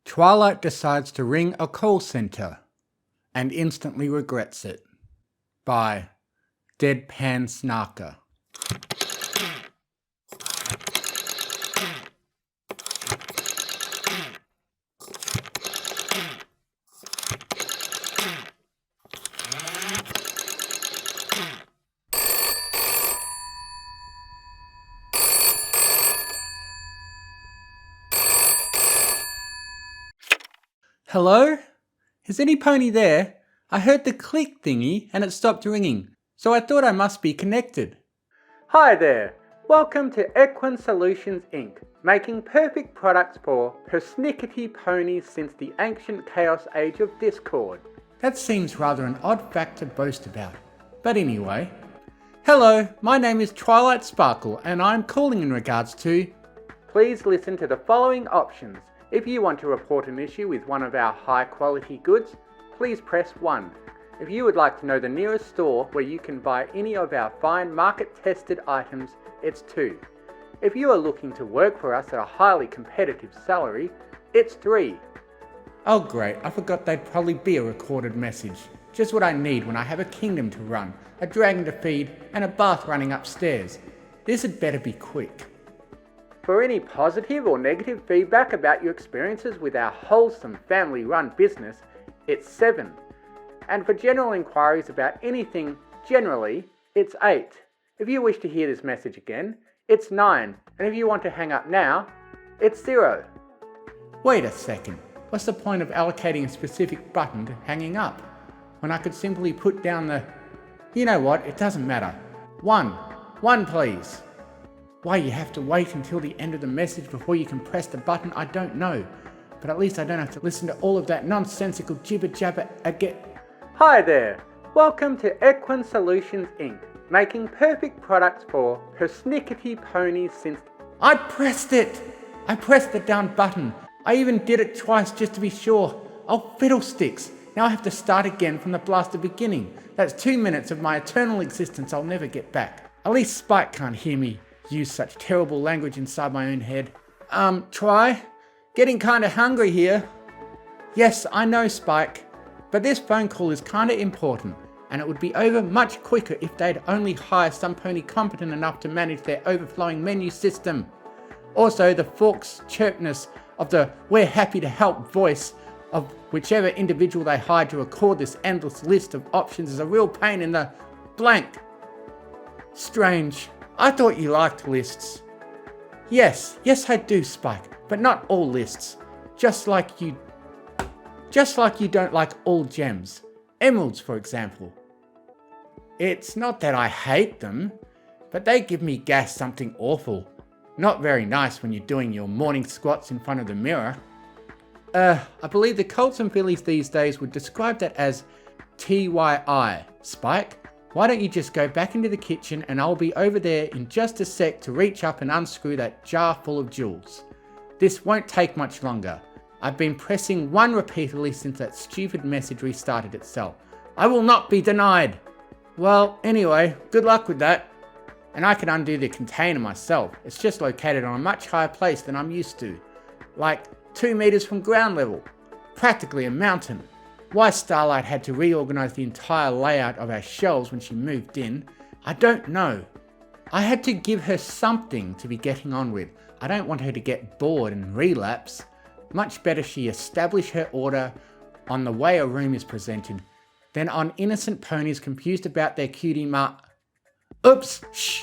Twilight decides to ring a call center and instantly regrets it. By Deadpan Snarker. Hello? Is any pony there? I heard the click thingy and it stopped ringing, so I thought I must be connected. Hi there. Welcome to Equine Solutions Inc., making perfect products for persnickety ponies since the ancient chaos age of Discord. That seems rather an odd fact to boast about. But anyway. Hello, my name is Twilight Sparkle and I'm calling in regards to... Please listen to the following options. If you want to report an issue with one of our high quality goods, please press 1. If you would like to know the nearest store where you can buy any of our fine market tested items, it's 2. If you are looking to work for us at a highly competitive salary, it's 3. Oh great, I forgot there'd probably be a recorded message. Just what I need when I have a kingdom to run, a dragon to feed, and a bath running upstairs. This had better be quick. For any positive or negative feedback about your experiences with our wholesome family-run business, it's 7. And for general inquiries about anything generally, it's 8. If you wish to hear this message again, it's 9. And if you want to hang up now, it's 0. Wait a second. What's the point of allocating a specific button to hanging up, when I could simply put down the... You know what, it doesn't matter. 1. 1 please. Why you have to wait until the end of the message before you can press the button, I don't know. But at least I don't have to listen to all of that nonsensical jibber-jabber again. Hi there. Welcome to Equine Solutions Inc., making perfect products for persnickety ponies since... I pressed it! I pressed the down button. I even did it twice just to be sure. Oh, fiddlesticks. Now I have to start again from the blasted beginning. That's 2 minutes of my eternal existence I'll never get back. At least Spike can't hear me use such terrible language inside my own head. Try? Getting kinda hungry here. Yes, I know, Spike, but this phone call is kinda important, and it would be over much quicker if they'd only hire some pony competent enough to manage their overflowing menu system. Also, the forks chirpness of the "we're happy to help" voice of whichever individual they hired to record this endless list of options is a real pain in the blank. Strange. I thought you liked lists. Yes I do, Spike, but not all lists. Just like you don't like all gems. Emeralds, for example. It's not that I hate them, but they give me gas something awful. Not very nice when you're doing your morning squats in front of the mirror. I believe the Colts and Fillies these days would describe that as TYI. Spike, why don't you just go back into the kitchen and I'll be over there in just a sec to reach up and unscrew that jar full of jewels. This won't take much longer. I've been pressing 1 repeatedly since that stupid message restarted itself. I will not be denied. Well, anyway, good luck with that. And I can undo the container myself. It's just located on a much higher place than I'm used to. Like 2 meters from ground level. Practically a mountain. Why Starlight had to reorganize the entire layout of our shelves when she moved in, I don't know. I had to give her something to be getting on with. I don't want her to get bored and relapse. Much better she establish her order on the way a room is presented than on innocent ponies confused about their cutie Oops! Shh!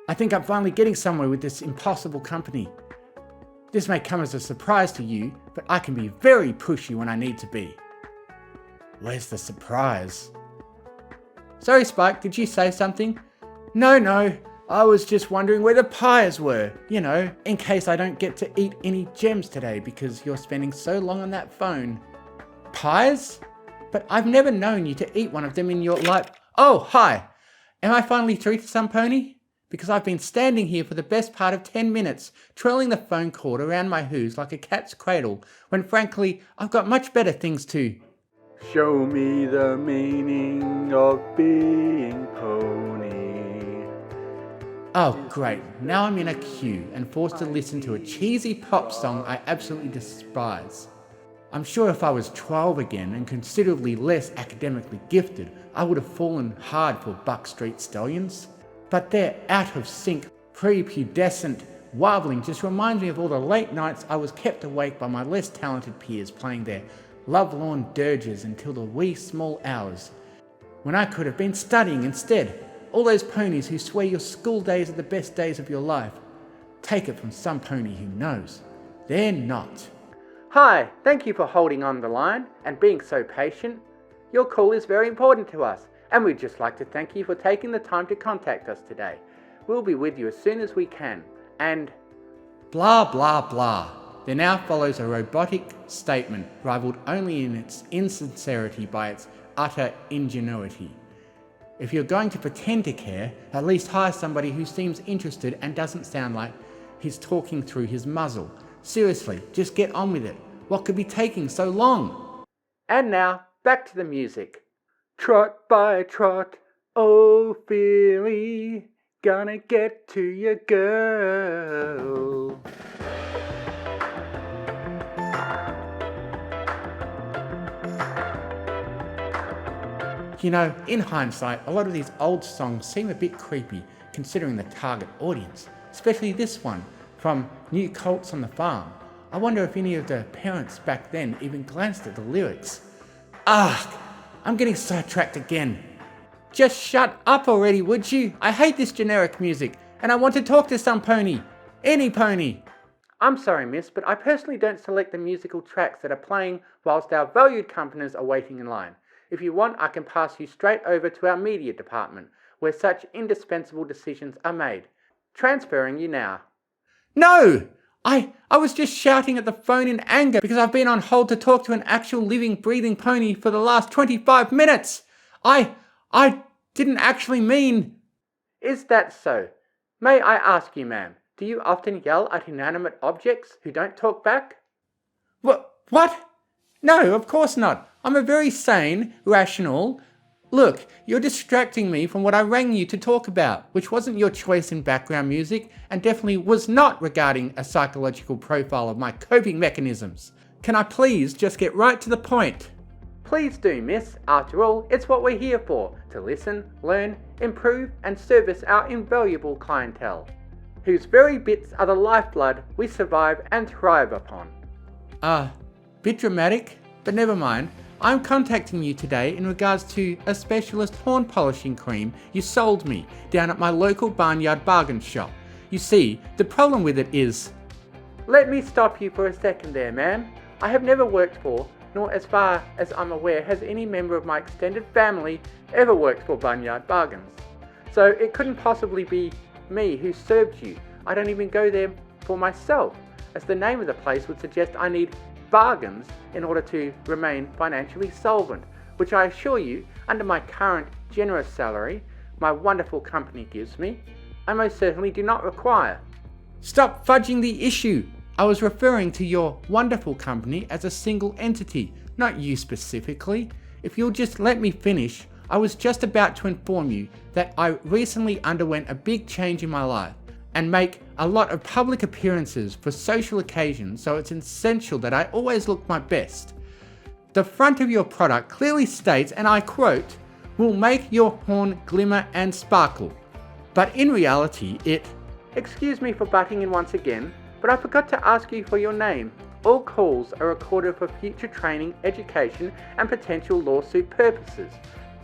I think I'm finally getting somewhere with this impossible company. This may come as a surprise to you, but I can be very pushy when I need to be. Where's the surprise? Sorry, Spike, did you say something? No, I was just wondering where the pies were, in case I don't get to eat any gems today because you're spending so long on that phone. Pies? But I've never known you to eat one of them in your life. Oh, hi! Am I finally through to some pony? Because I've been standing here for the best part of 10 minutes, twirling the phone cord around my hooves like a cat's cradle, when frankly, I've got much better things to... Show me the meaning of being pony. Oh great, now I'm in a queue and forced to listen to a cheesy pop song I absolutely despise. I'm sure if I was 12 again and considerably less academically gifted, I would have fallen hard for Buck Street Stallions. But their out-of-sync, prepubescent warbling just reminds me of all the late nights I was kept awake by my less talented peers playing their lovelorn dirges until the wee small hours, when I could have been studying instead. All those ponies who swear your school days are the best days of your life. Take it from some pony who knows. They're not. Hi, thank you for holding on the line and being so patient. Your call is very important to us, and we'd just like to thank you for taking the time to contact us today. We'll be with you as soon as we can, and... Blah blah blah. There now follows a robotic statement rivaled only in its insincerity by its utter ingenuity. If you're going to pretend to care, at least hire somebody who seems interested and doesn't sound like he's talking through his muzzle. Seriously, just get on with it. What could be taking so long? And now, back to the music. Trot by trot, oh filly, gonna get to your girl. You know, in hindsight, a lot of these old songs seem a bit creepy considering the target audience, especially this one from New Colts on the Farm. I wonder if any of the parents back then even glanced at the lyrics. I'm getting sidetracked again. Just shut up already, would you? I hate this generic music, and I want to talk to some pony. Any pony. I'm sorry, miss, but I personally don't select the musical tracks that are playing whilst our valued companies are waiting in line. If you want, I can pass you straight over to our media department, where such indispensable decisions are made. Transferring you now. No! I was just shouting at the phone in anger because I've been on hold to talk to an actual living, breathing pony for the last 25 minutes. I didn't actually mean... Is that so? May I ask you, ma'am, do you often yell at inanimate objects who don't talk back? What? No, of course not. I'm a very sane, rational... Look, you're distracting me from what I rang you to talk about, which wasn't your choice in background music, and definitely was not regarding a psychological profile of my coping mechanisms. Can I please just get right to the point? Please do, miss. After all, it's what we're here for, to listen, learn, improve, and service our invaluable clientele, whose very bits are the lifeblood we survive and thrive upon. Bit dramatic, but never mind. I'm contacting you today in regards to a specialist horn polishing cream you sold me down at my local barnyard bargain shop. You see, the problem with it is... Let me stop you for a second there, ma'am. I have never worked for, nor as far as I'm aware has any member of my extended family ever worked for Barnyard Bargains. So it couldn't possibly be me who served you. I don't even go there for myself, as the name of the place would suggest I need bargains in order to remain financially solvent, which I assure you, under my current generous salary my wonderful company gives me, I most certainly do not require. Stop fudging the issue. I was referring to your wonderful company as a single entity, not you specifically. If you'll just let me finish, I was just about to inform you that I recently underwent a big change in my life and make a lot of public appearances for social occasions, so it's essential that I always look my best. The front of your product clearly states, and I quote, "will make your horn glimmer and sparkle." But in reality, it... Excuse me for butting in once again, but I forgot to ask you for your name. All calls are recorded for future training, education, and potential lawsuit purposes.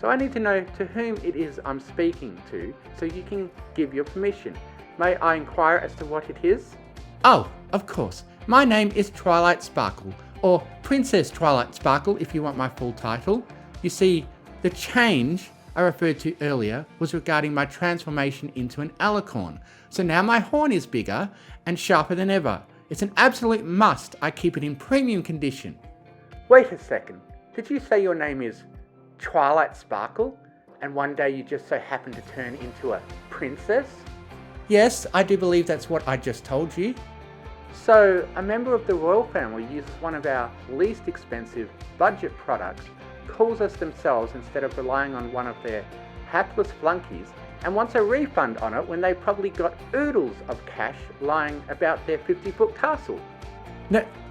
So I need to know to whom it is I'm speaking to, so you can give your permission. May I inquire as to what it is? Oh, of course. My name is Twilight Sparkle, or Princess Twilight Sparkle if you want my full title. You see, the change I referred to earlier was regarding my transformation into an alicorn. So now my horn is bigger and sharper than ever. It's an absolute must I keep it in premium condition. Wait a second. Did you say your name is Twilight Sparkle, and one day you just so happen to turn into a princess? Yes, I do believe that's what I just told you. So, a member of the royal family uses one of our least expensive budget products, calls us themselves instead of relying on one of their hapless flunkies, and wants a refund on it when they probably got oodles of cash lying about their 50-foot castle.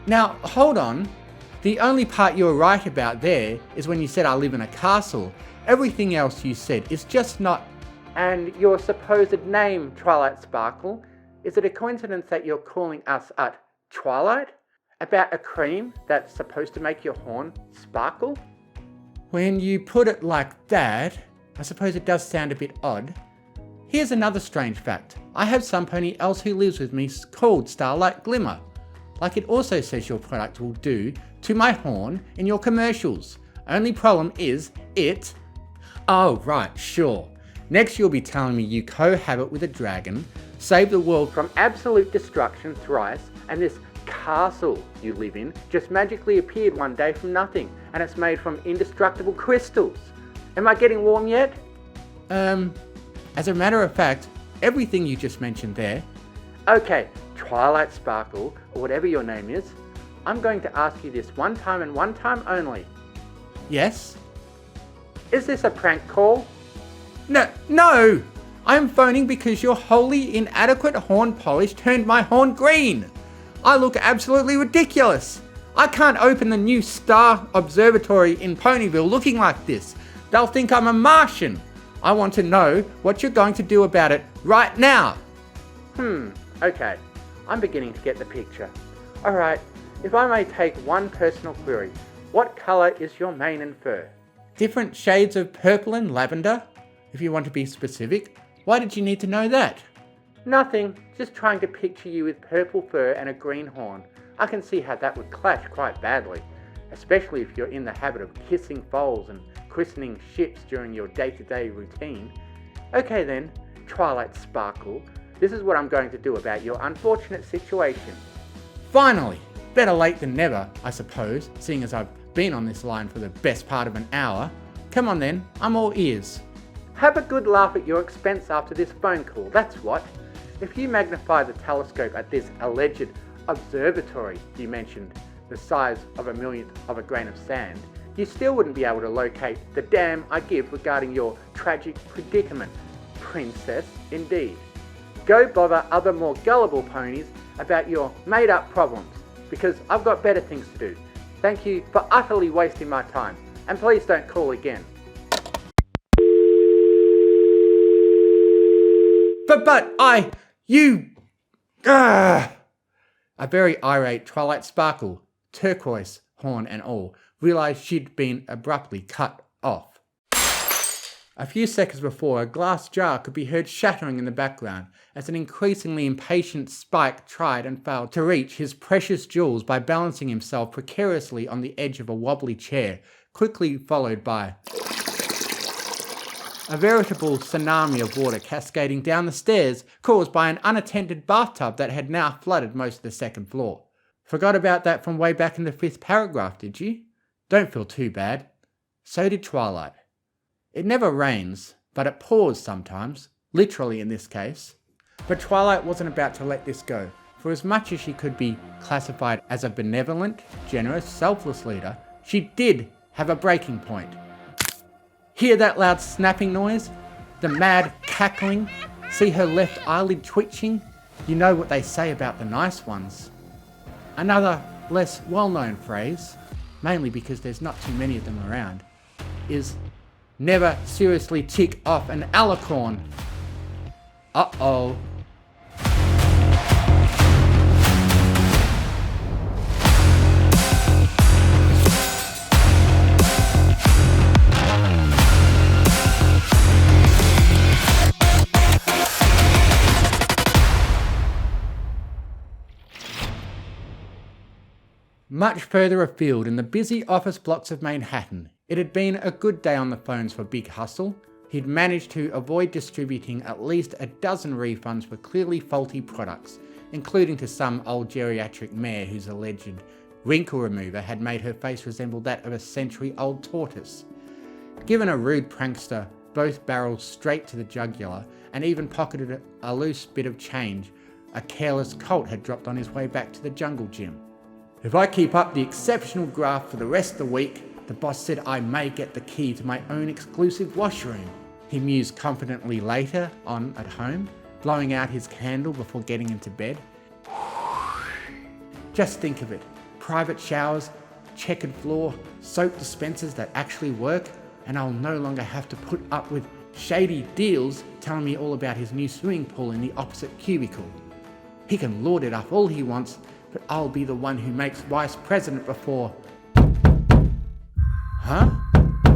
Now, hold on. The only part you're right about there is when you said I live in a castle. Everything else you said is just not... And your supposed name, Twilight Sparkle, is it a coincidence that you're calling us at Twilight? About a cream that's supposed to make your horn sparkle? When you put it like that, I suppose it does sound a bit odd. Here's another strange fact. I have some pony else who lives with me called Starlight Glimmer. Like it also says your product will do to my horn in your commercials. Only problem is it... Oh right, sure. Next you'll be telling me you cohabit with a dragon, save the world From absolute destruction thrice, and this castle you live in just magically appeared one day from nothing, and it's made from indestructible crystals. Am I getting warm yet? As a matter of fact, everything you just mentioned there... Okay, Twilight Sparkle, or whatever your name is, I'm going to ask you this one time and one time only. Yes? Is this a prank call? No! I'm phoning because your wholly inadequate horn polish turned my horn green. I look absolutely ridiculous. I can't open the new Star Observatory in Ponyville looking like this. They'll think I'm a Martian. I want to know what you're going to do about it right now. Okay. I'm beginning to get the picture. Alright, if I may take one personal query, what colour is your mane and fur? Different shades of purple and lavender, if you want to be specific. Why did you need to know that? Nothing, just trying to picture you with purple fur and a green horn. I can see how that would clash quite badly, especially if you're in the habit of kissing foals and christening ships during your day-to-day routine. Okay then, Twilight Sparkle, this is what I'm going to do about your unfortunate situation. Finally! Better late than never, I suppose, seeing as I've been on this line for the best part of an hour. Come on then, I'm all ears. Have a good laugh at your expense after this phone call, that's what. If you magnify the telescope at this alleged observatory you mentioned, the size of a millionth of a grain of sand, you still wouldn't be able to locate the damn I give regarding your tragic predicament. Princess, indeed. Go bother other more gullible ponies about your made-up problems, because I've got better things to do. Thank you for utterly wasting my time, and please don't call again. A very irate Twilight Sparkle, turquoise, horn and all, realised she'd been abruptly cut off. A few seconds before, a glass jar could be heard shattering in the background as an increasingly impatient Spike tried and failed to reach his precious jewels by balancing himself precariously on the edge of a wobbly chair, quickly followed by a veritable tsunami of water cascading down the stairs, caused by an unattended bathtub that had now flooded most of the second floor. Forgot about that from way back in the 5th paragraph, did you? Don't feel too bad. So did Twilight. It never rains, but it pours sometimes, literally in this case. But Twilight wasn't about to let this go. For as much as she could be classified as a benevolent, generous, selfless leader, she did have a breaking point. Hear that loud snapping noise? The mad cackling? See her left eyelid twitching? You know what they say about the nice ones. Another, less well-known phrase, mainly because there's not too many of them around, is never seriously tick off an alicorn. Uh-oh. Much further afield in the busy office blocks of Manhattan, it had been a good day on the phones for Big Hustle. He'd managed to avoid distributing at least a dozen refunds for clearly faulty products, including to some old geriatric mare whose alleged wrinkle remover had made her face resemble that of a century-old tortoise. Given a rude prankster both barrels straight to the jugular and even pocketed a loose bit of change a careless colt had dropped on his way back to the jungle gym. If I keep up the exceptional graft for the rest of the week, the boss said I may get the key to my own exclusive washroom. He mused confidently later on at home, blowing out his candle before getting into bed. Just think of it. Private showers, checkered floor, soap dispensers that actually work, and I'll no longer have to put up with shady deals telling me all about his new swimming pool in the opposite cubicle. He can lord it up all he wants, but I'll be the one who makes vice president before... Huh?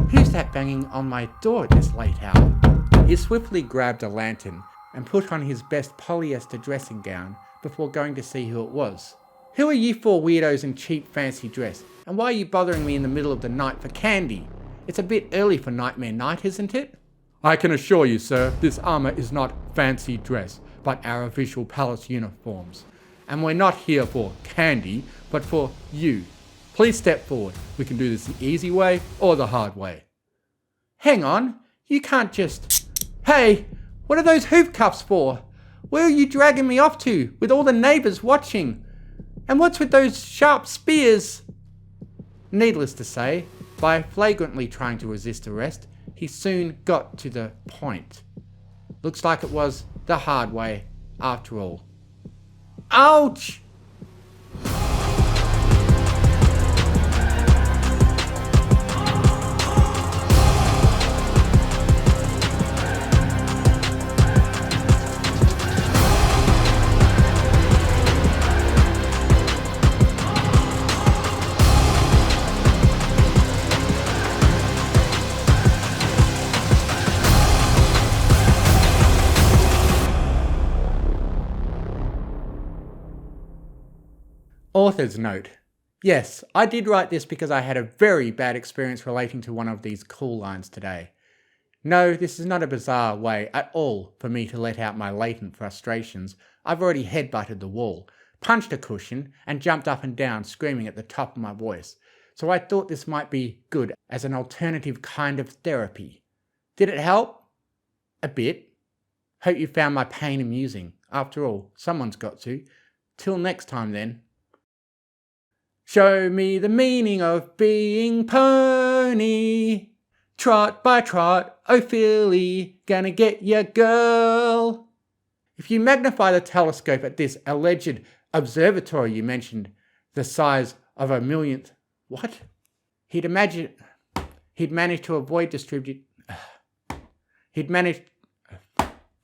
Who's that banging on my door at this late hour? He swiftly grabbed a lantern and put on his best polyester dressing gown before going to see who it was. Who are you four weirdos in cheap fancy dress? And why are you bothering me in the middle of the night for candy? It's a bit early for Nightmare Night, isn't it? I can assure you, sir, this armour is not fancy dress, but our official palace uniforms. And we're not here for candy, but for you. Please step forward. We can do this the easy way or the hard way. Hang on, you can't just... Hey, what are those hoof cuffs for? Where are you dragging me off to, with all the neighbours watching? And what's with those sharp spears? Needless to say, by flagrantly trying to resist arrest, he soon got to the point. Looks like it was the hard way, after all. Ouch! Author's note. Yes, I did write this because I had a very bad experience relating to one of these cool lines today. No, this is not a bizarre way at all for me to let out my latent frustrations. I've already headbutted the wall, punched a cushion, and jumped up and down screaming at the top of my voice. So I thought this might be good as an alternative kind of therapy. Did it help? A bit. Hope you found my pain amusing. After all, someone's got to. Till next time then. Show me the meaning of being pony. Trot by trot, oh filly, gonna get ya girl. If you magnify the telescope at this alleged observatory you mentioned, the size of a millionth... What? He'd managed to avoid He'd managed